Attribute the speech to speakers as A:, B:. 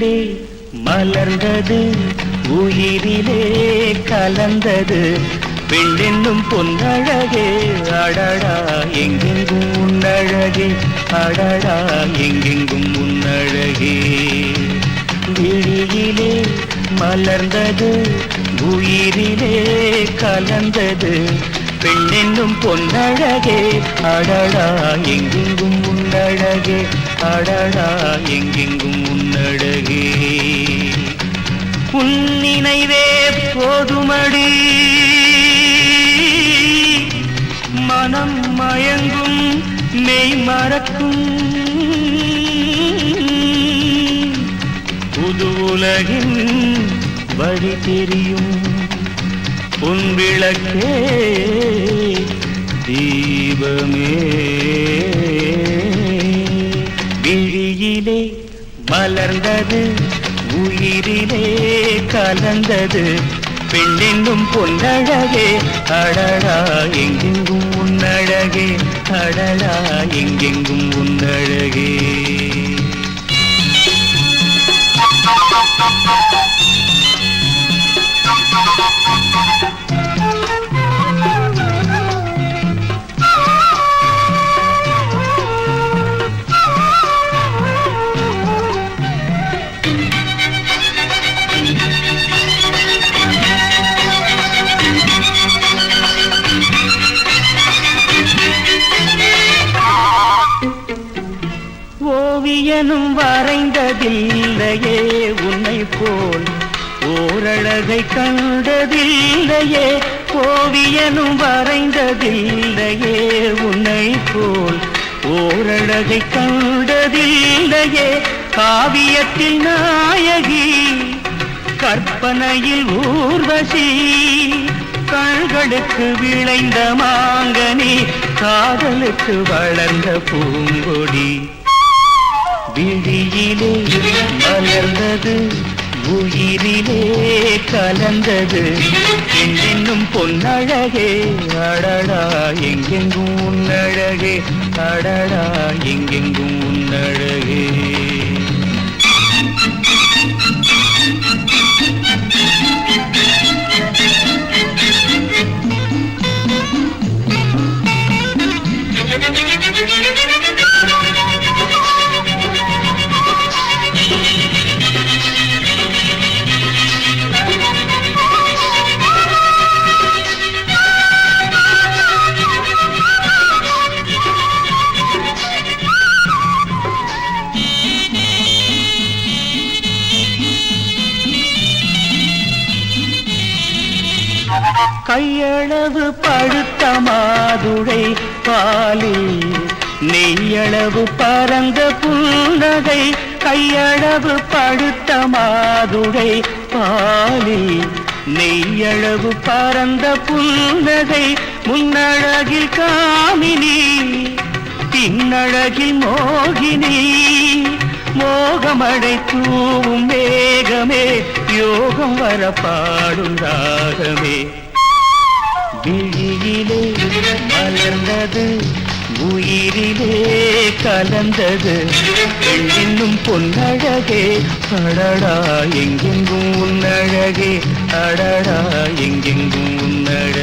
A: விழியிலே மலர்ந்தது உயிரிலே கலந்தது பெண்ணென்னும் பொன்னழகே அடடா எங்கெங்கும் உன்னழகே அடடா எங்கெங்கும் உன்னழகே விழியிலே மலர்ந்தது உயிரிலே கலந்தது பெண்ணென்னும் பொன்னழகே அடடா எங்கெங்கும் உன்னழகே அடடா எங்கெங்கும் உன்னழகே உன் நினைவே போதுமடி மனம் மயங்கும் மெய் மறக்கும் புது உலகின் வழி தெரியும் உன் விளக்கே தீபமே விழியிலே மலர்ந்தது உயிரிலே கலந்தது பெண்ணென்னும் பொன்னழகே அடடா எங்கெங்கும் உன்னழகே அடடா எங்கெங்கும் உன்னழகே ஓவியனும் வரைந்ததில்லையே உன்னை போல் ஓரழகை கண்டதில்லையே ஓவியனும் வரைந்ததில்லையே உன்னை போல் ஓரழகை கண்டதில்லையே காவியத்தில் நாயகி கற்பனையில் ஊர்வசி கண்களுக்கு விளைந்த மாங்கனி காதலுக்கு வளர்ந்த பூங்கொடி விழியிலே மலர்ந்தது உயிரிலே கலந்தது பெண்ணென்னும் பொன்னழகே அடடா எங்கெங்கும் உன்னழகே அடடா எங்கெங்கும் உன்னழகே கையளவு பழுத்த மாதுளை பாலில் நெய்யளவு பரந்த புன்னகை கையளவு பழுத்த மாதுளை பாலில் நெய்யளவு பரந்த புன்னகை முன்னழகில் காமினி பின்னழகில் மோகினி மோகமடை தூவும் மேகமே யோகம் வர பாடும் ராகமே விழியிலே மலர்ந்தது உயிரிலே கலந்தது பெண்ணென்னும் பொன்னழகே அடடா எங்கெங்கும் உன்னழகே அடடா எங்கெங்கும் உன்னழகே